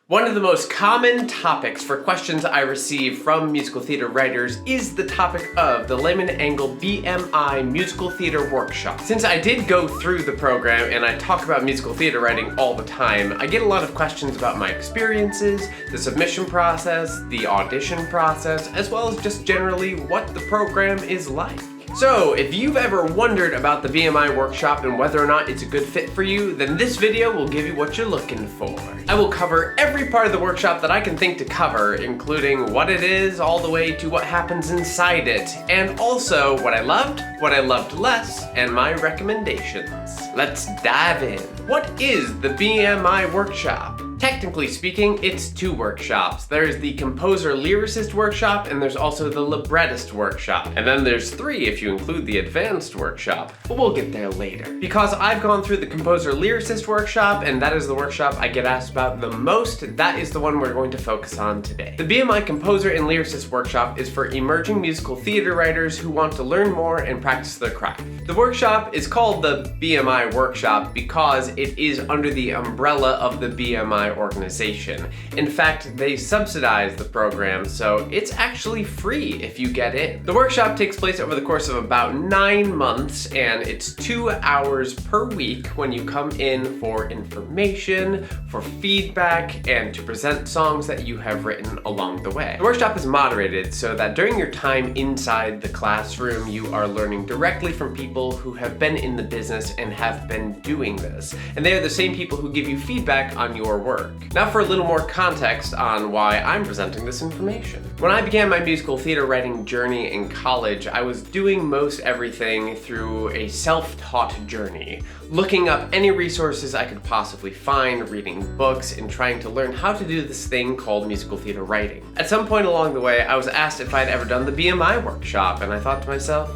One of the most common topics for questions I receive from musical theater writers is the topic of the Lehman Engel BMI Musical Theatre Workshop. Since I did go through the program and I talk about musical theater writing all the time, I get a lot of questions about my experiences, the submission process, the audition process, as well as just generally what the program is like. So, if you've ever wondered about the BMI Workshop and whether or not it's a good fit for you, then this video will give you what you're looking for. I will cover every part of the workshop that I can think to cover, including what it is, all the way to what happens inside it, and also what I loved less, and my recommendations. Let's dive in. What is the BMI Workshop? Technically speaking, it's two workshops. There's the Composer Lyricist Workshop, and there's also the Librettist Workshop. And then there's three if you include the Advanced Workshop, but we'll get there later. Because I've gone through the Composer Lyricist Workshop, and that is the workshop I get asked about the most, that is the one we're going to focus on today. The BMI Composer and Lyricist Workshop is for emerging musical theater writers who want to learn more and practice their craft. The workshop is called the BMI Workshop because it is under the umbrella of the BMI organization. In fact, they subsidize the program, so it's actually free if you get in. The workshop takes place over the course of about 9 months, and it's 2 hours per week when you come in for information, for feedback, and to present songs that you have written along the way. The workshop is moderated so that during your time inside the classroom, you are learning directly from people who have been in the business and have been doing this. And they are the same people who give you feedback on your work. Now for a little more context on why I'm presenting this information. When I began my musical theater writing journey in college, I was doing most everything through a self-taught journey, looking up any resources I could possibly find, reading books, and trying to learn how to do this thing called musical theater writing. At some point along the way, I was asked if I'd ever done the BMI Workshop, and I thought to myself,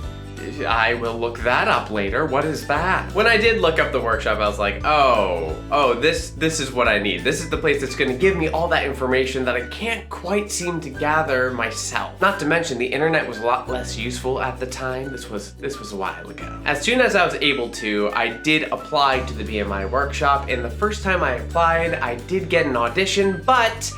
I will look that up later. What is that? When I did look up the workshop, I was like, this is what I need. This is the place that's gonna give me all that information that I can't quite seem to gather myself. Not to mention, the internet was a lot less useful at the time. This was a while ago. As soon as I was able to, I did apply to the BMI Workshop, and the first time I applied, I did get an audition, but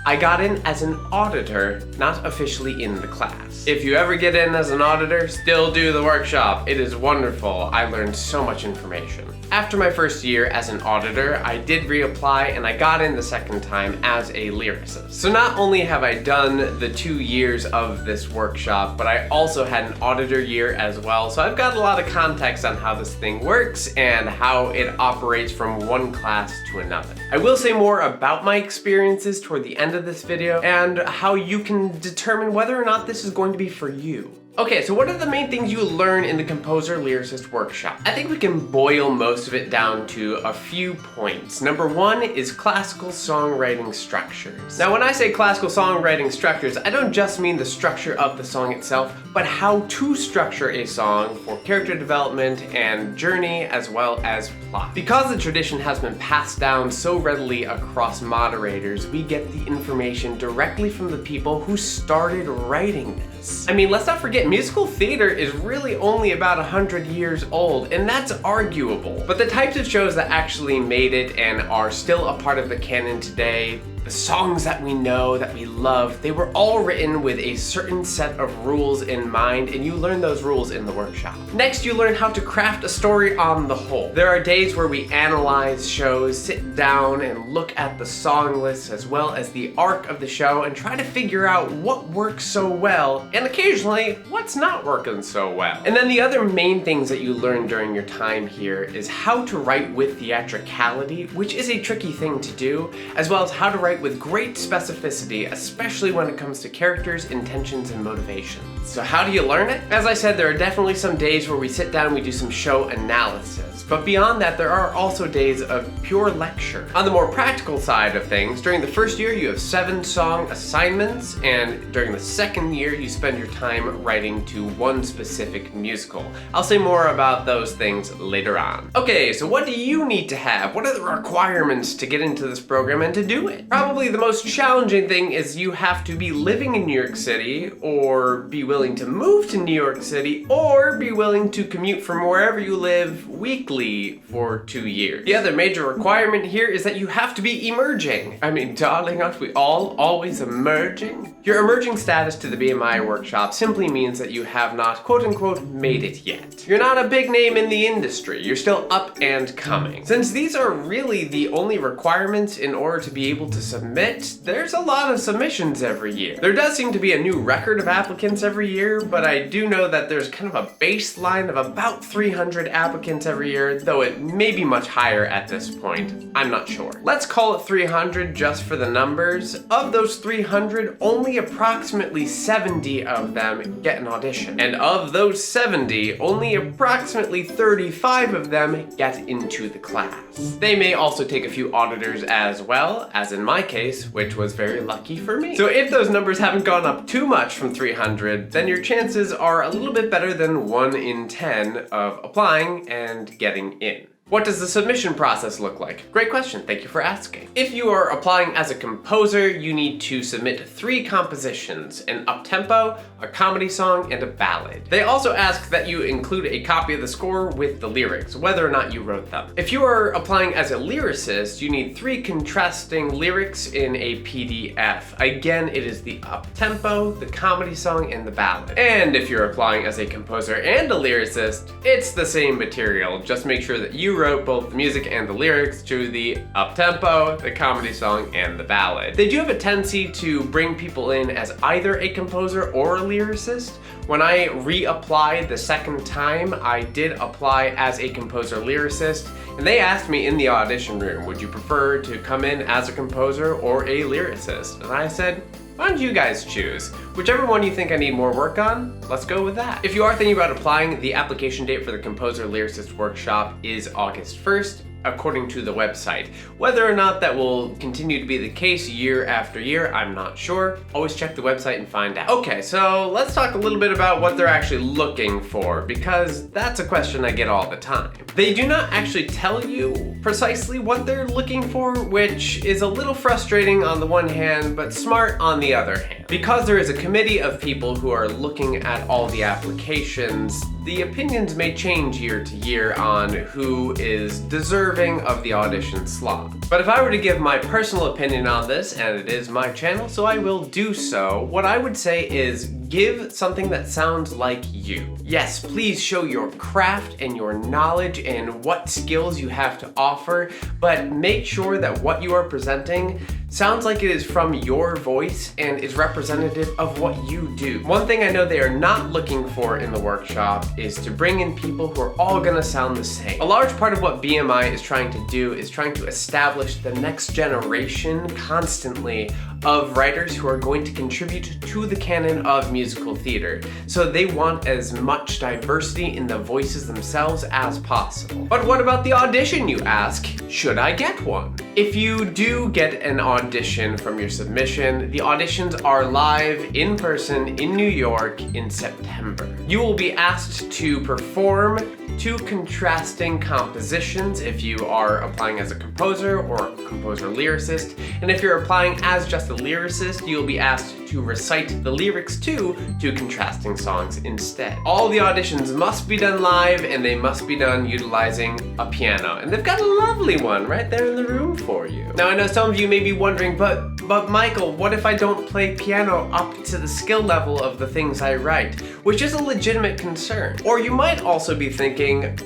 I got in as an auditor, not officially in the class. If you ever get in as an auditor, still do the workshop. It is wonderful. I learned so much information. After my first year as an auditor, I did reapply and I got in the second time as a lyricist. So not only have I done the 2 years of this workshop, but I also had an auditor year as well. So I've got a lot of context on how this thing works and how it operates from one class to another. I will say more about my experiences toward the end of this video and how you can determine whether or not this is going to be for you. Okay, so what are the main things you learn in the Composer Lyricist Workshop? I think we can boil most of it down to a few points. Number one is classical songwriting structures. Now, when I say classical songwriting structures, I don't just mean the structure of the song itself, but how to structure a song for character development and journey as well as plot. Because the tradition has been passed down so readily across moderators, we get the information directly from the people who started writing this. I mean, let's not forget, musical theater is really only about 100 years old, and that's arguable. But the types of shows that actually made it and are still a part of the canon today, the songs that we know, that we love, they were all written with a certain set of rules in mind, and you learn those rules in the workshop. Next, you learn how to craft a story on the whole. There are days where we analyze shows, sit down and look at the song lists as well as the arc of the show and try to figure out what works so well, and occasionally, what's not working so well. And then the other main things that you learn during your time here is how to write with theatricality, which is a tricky thing to do, as well as how to write with great specificity, especially when it comes to characters, intentions, and motivations. So how do you learn it? As I said, there are definitely some days where we sit down and we do some show analysis. But beyond that, there are also days of pure lecture. On the more practical side of things, during the first year you have 7 song assignments, and during the second year you spend your time writing to one specific musical. I'll say more about those things later on. Okay, so what do you need to have? What are the requirements to get into this program and to do it? Probably the most challenging thing is you have to be living in New York City, or be willing to move to New York City, or be willing to commute from wherever you live weekly legally for 2 years. The other major requirement here is that you have to be emerging. I mean, darling, aren't we all always emerging? Your emerging status to the BMI Workshop simply means that you have not, quote unquote, made it yet. You're not a big name in the industry, you're still up and coming. Since these are really the only requirements in order to be able to submit, there's a lot of submissions every year. There does seem to be a new record of applicants every year, but I do know that there's kind of a baseline of about 300 applicants every year, though it may be much higher at this point. I'm not sure. Let's call it 300 just for the numbers. Of those 300, only approximately 70 of them get an audition. And of those 70, only approximately 35 of them get into the class. They may also take a few auditors as well, as in my case, which was very lucky for me. So if those numbers haven't gone up too much from 300, then your chances are a little bit better than 1 in 10 of applying and getting in. What does the submission process look like? Great question, thank you for asking. If you are applying as a composer, you need to submit 3 compositions, an up-tempo, a comedy song, and a ballad. They also ask that you include a copy of the score with the lyrics, whether or not you wrote them. If you are applying as a lyricist, you need 3 contrasting lyrics in a PDF. Again, it is the up-tempo, the comedy song, and the ballad. And if you're applying as a composer and a lyricist, it's the same material. Just make sure that you wrote both the music and the lyrics to the up-tempo, the comedy song, and the ballad. They do have a tendency to bring people in as either a composer or a lyricist. When I reapplied the second time, I did apply as a composer lyricist, and they asked me in the audition room, would you prefer to come in as a composer or a lyricist? And I said, why don't you guys choose? Whichever one you think I need more work on, let's go with that. If you are thinking about applying, the application date for the Composer Lyricist Workshop is August 1st, according to the website. Whether or not that will continue to be the case year after year, I'm not sure. Always check the website and find out. Okay, so let's talk a little bit about what they're actually looking for, because that's a question I get all the time. They do not actually tell you precisely what they're looking for, which is a little frustrating on the one hand, but smart on the other hand. Because there is a committee of people who are looking at all the applications, the opinions may change year to year on who is deserving of the audition slot. But if I were to give my personal opinion on this, and it is my channel, so I will do so, what I would say is give something that sounds like you. Yes, please show your craft and your knowledge and what skills you have to offer, but make sure that what you are presenting sounds like it is from your voice and is representative of what you do. One thing I know they are not looking for in the workshop is to bring in people who are all gonna sound the same. A large part of what BMI is trying to do is trying to establish the next generation constantly of writers who are going to contribute to the canon of musical theater. So they want as much diversity in the voices themselves as possible. But what about the audition, you ask? Should I get one? If you do get an audition from your submission, the auditions are live in person in New York in September. You will be asked to perform 2 contrasting compositions if you are applying as a composer or a composer lyricist, and if you're applying as just a lyricist, you'll be asked to recite the lyrics to 2 contrasting songs instead. All the auditions must be done live, and they must be done utilizing a piano, and they've got a lovely one right there in the room for you. Now I know some of you may be wondering, but Michael, what if I don't play piano up to the skill level of the things I write? Which is a legitimate concern. Or you might also be thinking,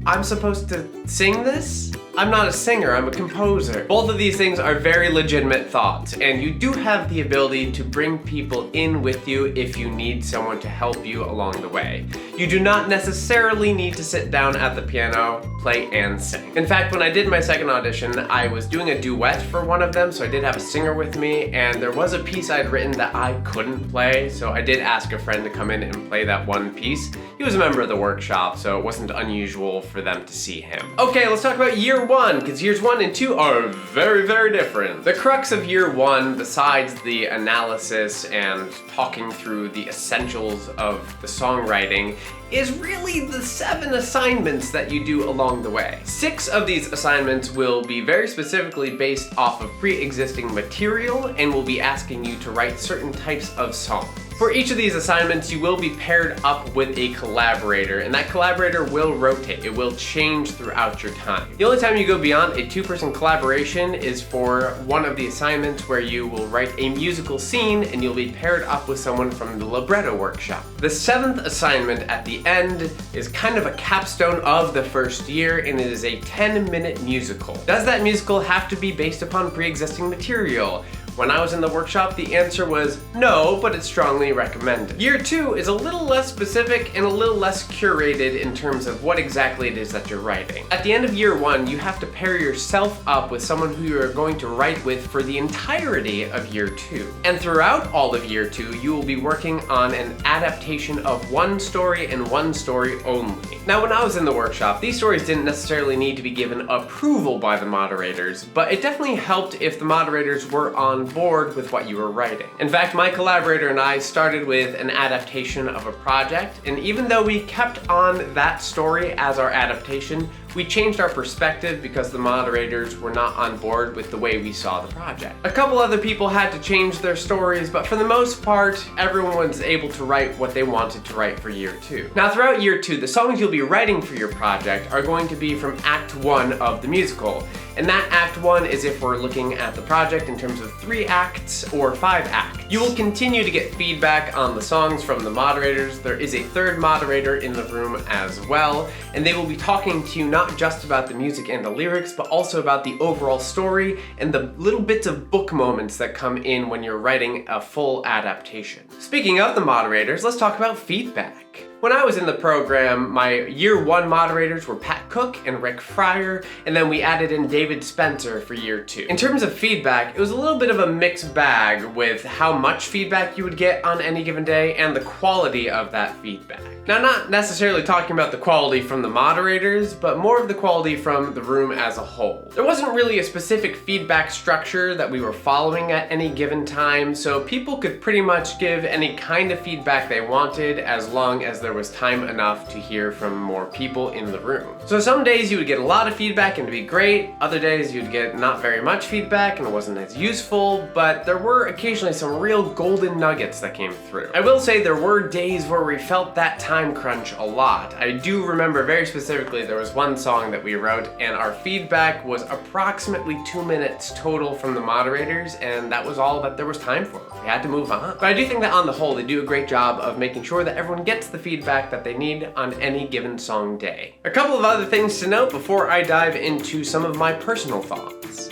I'm supposed to sing this? I'm not a singer, I'm a composer. Both of these things are very legitimate thoughts, and you do have the ability to bring people in with you if you need someone to help you along the way. You do not necessarily need to sit down at the piano, play, and sing. In fact, when I did my second audition, I was doing a duet for one of them, so I did have a singer with me, and there was a piece I'd written that I couldn't play, so I did ask a friend to come in and play that one piece. He was a member of the workshop, so it wasn't unusual for them to see him. Okay, let's talk about year 1, because years 1 and 2 are very, very different. The crux of year 1, besides the analysis and talking through the essentials of the songwriting, is really the 7 assignments that you do along the way. 6 of these assignments will be very specifically based off of pre-existing material and will be asking you to write certain types of songs. For each of these assignments, you will be paired up with a collaborator, and that collaborator will rotate. It will change throughout your time. The only time you go beyond a 2-person collaboration is for one of the assignments where you will write a musical scene and you'll be paired up with someone from the libretto workshop. The 7th assignment at the end is kind of a capstone of the first year, and it is a 10-minute musical. Does that musical have to be based upon pre-existing material? When I was in the workshop, the answer was no, but it's strongly recommended. Year 2 is a little less specific and a little less curated in terms of what exactly it is that you're writing. At the end of year 1, you have to pair yourself up with someone who you are going to write with for the entirety of year 2. And throughout all of year 2, you will be working on an adaptation of one story and one story only. Now, when I was in the workshop, these stories didn't necessarily need to be given approval by the moderators, but it definitely helped if the moderators were on board with what you were writing. In fact, my collaborator and I started with an adaptation of a project, and even though we kept on that story as our adaptation, we changed our perspective because the moderators were not on board with the way we saw the project. A couple other people had to change their stories, but for the most part, everyone was able to write what they wanted to write for year 2. Now, throughout year 2, the songs you'll be writing for your project are going to be from Act 1 of the musical. And that Act 1 is if we're looking at the project in terms of 3 acts or 5 acts. You will continue to get feedback on the songs from the moderators. There is a 3rd moderator in the room as well, and they will be talking to you not just about the music and the lyrics, but also about the overall story and the little bits of book moments that come in when you're writing a full adaptation. Speaking of the moderators, let's talk about feedback. When I was in the program, my year 1 moderators were Pat Cook and Rick Fryer, and then we added in David Spencer for year 2. In terms of feedback, it was a little bit of a mixed bag with how much feedback you would get on any given day and the quality of that feedback. Now, not necessarily talking about the quality from the moderators, but more of the quality from the room as a whole. There wasn't really a specific feedback structure that we were following at any given time, so people could pretty much give any kind of feedback they wanted as long as there was time enough to hear from more people in the room. So some days you would get a lot of feedback and it'd be great, other days you'd get not very much feedback and it wasn't as useful, but there were occasionally some real golden nuggets that came through. I will say there were days where we felt that time crunch a lot. I do remember very specifically there was one song that we wrote and our feedback was approximately 2 minutes total from the moderators, and that was all that there was time for. We had to move on. But I do think that on the whole they do a great job of making sure that everyone gets the feedback that they need on any given song day. A couple of other things to note before I dive into some of my personal thoughts.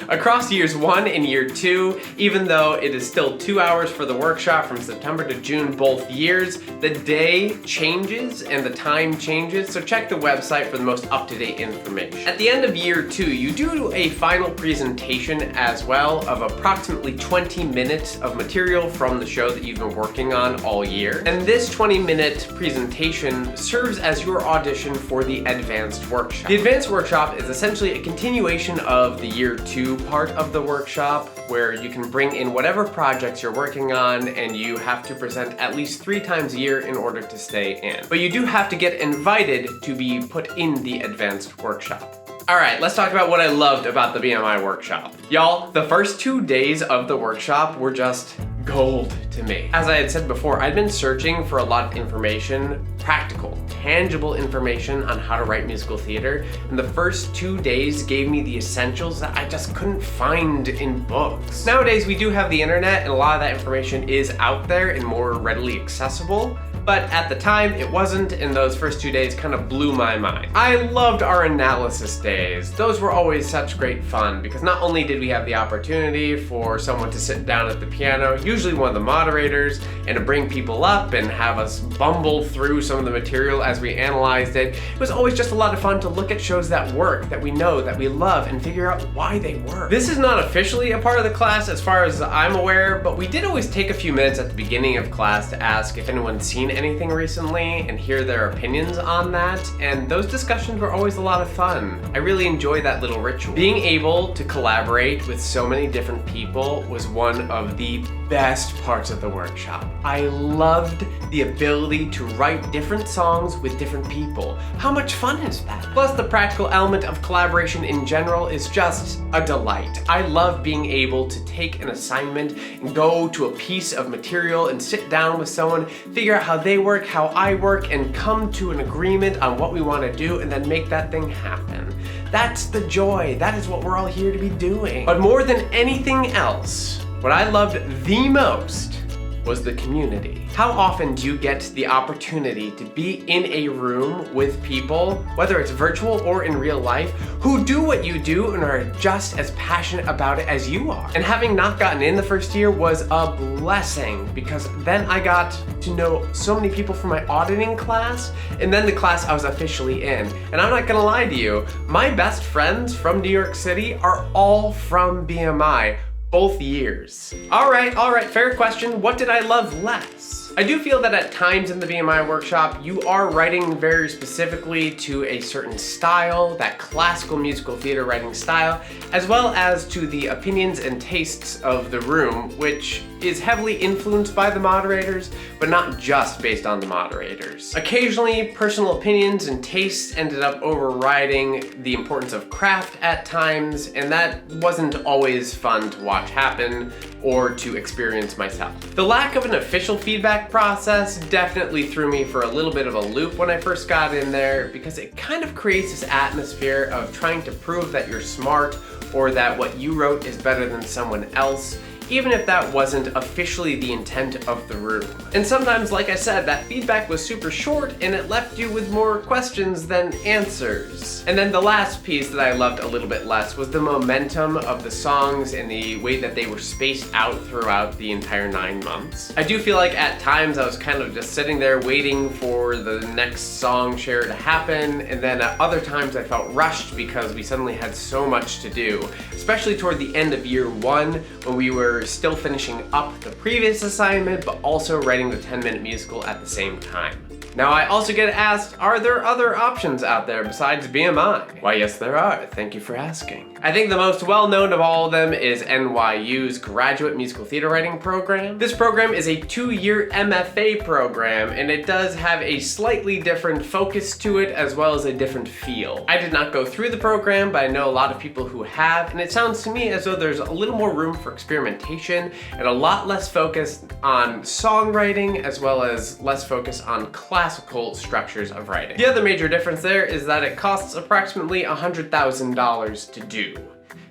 Across years 1 and year 2, even though it is still 2 hours for the workshop from September to June both years, the day changes and the time changes, so check the website for the most up-to-date information. At the end of year 2, you do a final presentation as well of approximately 20 minutes of material from the show that you've been working on all year. And this 20-minute presentation serves as your audition for the advanced workshop. The advanced workshop is essentially a continuation of the year 2 part of the workshop, where you can bring in whatever projects you're working on and you have to present at least 3 times a year in order to stay in. But you do have to get invited to be put in the advanced workshop. Alright, let's talk about what I loved about the BMI workshop. Y'all, the first 2 days of the workshop were just gold to me. As I had said before, I'd been searching for a lot of information, practical, tangible information on how to write musical theater, and the first 2 days gave me the essentials that I just couldn't find in books. Nowadays, we do have the internet, and a lot of that information is out there and more readily accessible, but at the time it wasn't, and those first 2 days kind of blew my mind. I loved our analysis days. Those were always such great fun because not only did we have the opportunity for someone to sit down at the piano, usually one of the moderators, and to bring people up and have us bumble through some of the material as we analyzed it. It was always just a lot of fun to look at shows that work, that we know, that we love, and figure out why they work. This is not officially a part of the class as far as I'm aware, but we did always take a few minutes at the beginning of class to ask if anyone's seen anything recently and hear their opinions on that, and those discussions were always a lot of fun. I really enjoyed that little ritual. Being able to collaborate with so many different people was one of the best parts of the workshop. I loved the ability to write different songs with different people. How much fun is that? Plus, the practical element of collaboration in general is just a delight. I love being able to take an assignment and go to a piece of material and sit down with someone, figure out how they work, how I work, and come to an agreement on what we want to do and then make that thing happen. That's the joy. That is what we're all here to be doing. But more than anything else, what I loved the most was the community. How often do you get the opportunity to be in a room with people, whether it's virtual or in real life, who do what you do and are just as passionate about it as you are? And having not gotten in the first year was a blessing, because then I got to know so many people from my auditing class, and then the class I was officially in. And I'm not gonna lie to you, my best friends from New York City are all from BMI. Both years. All right, fair question. What did I love less? I do feel that at times in the BMI workshop, you are writing very specifically to a certain style, that classical musical theater writing style, as well as to the opinions and tastes of the room, which is heavily influenced by the moderators, but not just based on the moderators. Occasionally, personal opinions and tastes ended up overriding the importance of craft at times, and that wasn't always fun to watch happen or to experience myself. The lack of an official feedback process definitely threw me for a little bit of a loop when I first got in there, because it kind of creates this atmosphere of trying to prove that you're smart or that what you wrote is better than someone else, even if that wasn't officially the intent of the room. And sometimes, like I said, that feedback was super short and it left you with more questions than answers. And then the last piece that I loved a little bit less was the momentum of the songs and the way that they were spaced out throughout the entire 9 months. I do feel like at times I was kind of just sitting there waiting for the next song share to happen, and then at other times I felt rushed because we suddenly had so much to do, especially toward the end of year 1 when we were still finishing up the previous assignment, but also writing the 10-minute musical at the same time. Now, I also get asked, are there other options out there besides BMI? Why, yes, there are. Thank you for asking. I think the most well-known of all of them is NYU's Graduate Musical Theater Writing Program. This program is a 2-year MFA program, and it does have a slightly different focus to it, as well as a different feel. I did not go through the program, but I know a lot of people who have, and it sounds to me as though there's a little more room for experimentation and a lot less focus on songwriting, as well as less focus on classical structures of writing. The other major difference there is that it costs approximately $100,000 to do.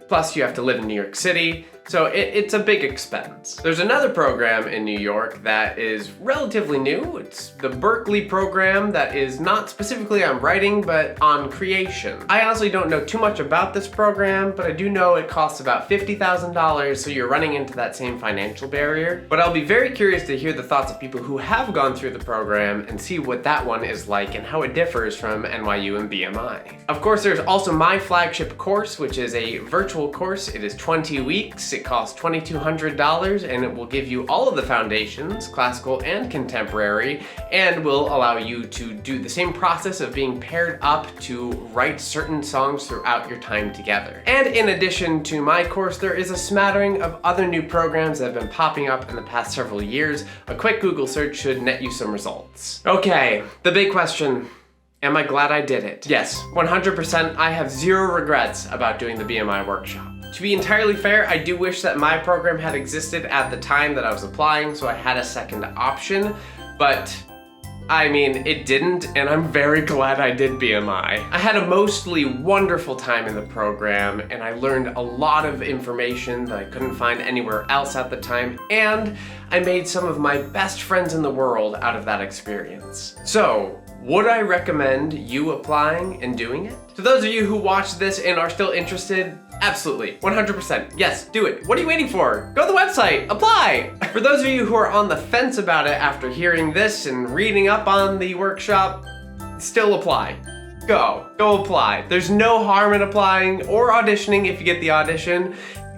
Plus, you have to live in New York City, so it's a big expense. There's another program in New York that is relatively new. It's the Berkeley program that is not specifically on writing, but on creation. I honestly don't know too much about this program, but I do know it costs about $50,000, so you're running into that same financial barrier. But I'll be very curious to hear the thoughts of people who have gone through the program and see what that one is like and how it differs from NYU and BMI. Of course, there's also my flagship course, which is a virtual course. It is 20 weeks. It costs $2,200, and it will give you all of the foundations, classical and contemporary, and will allow you to do the same process of being paired up to write certain songs throughout your time together. And in addition to my course, there is a smattering of other new programs that have been popping up in the past several years. A quick Google search should net you some results. Okay, the big question. Am I glad I did it? Yes, 100%. I have zero regrets about doing the BMI workshop. To be entirely fair, I do wish that my program had existed at the time that I was applying, so I had a second option, but I mean, it didn't, and I'm very glad I did BMI. I had a mostly wonderful time in the program, and I learned a lot of information that I couldn't find anywhere else at the time, and I made some of my best friends in the world out of that experience. So, would I recommend you applying and doing it? To those of you who watch this and are still interested, absolutely, 100%. Yes, do it. What are you waiting for? Go to the website, apply. For those of you who are on the fence about it after hearing this and reading up on the workshop, still apply. Go apply. There's no harm in applying or auditioning if you get the audition.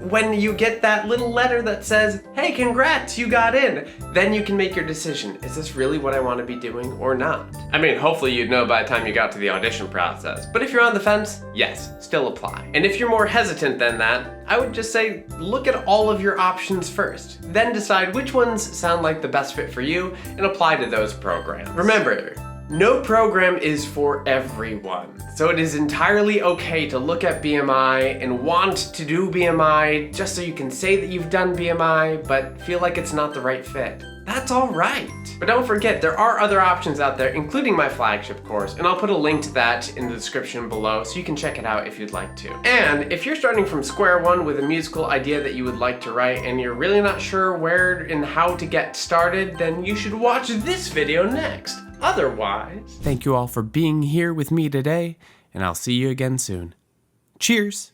when you get that little letter that says, hey, congrats, you got in, then you can make your decision. Is this really what I want to be doing or not? I mean, hopefully you'd know by the time you got to the audition process. But if you're on the fence, yes, still apply. And if you're more hesitant than that, I would just say, look at all of your options first. Then decide which ones sound like the best fit for you and apply to those programs. Remember, no program is for everyone. So it is entirely okay to look at BMI and want to do BMI just so you can say that you've done BMI, but feel like it's not the right fit. That's all right. But don't forget, there are other options out there, including my flagship course, and I'll put a link to that in the description below so you can check it out if you'd like to. And if you're starting from square one with a musical idea that you would like to write and you're really not sure where and how to get started, then you should watch this video next. Otherwise, thank you all for being here with me today, and I'll see you again soon. Cheers!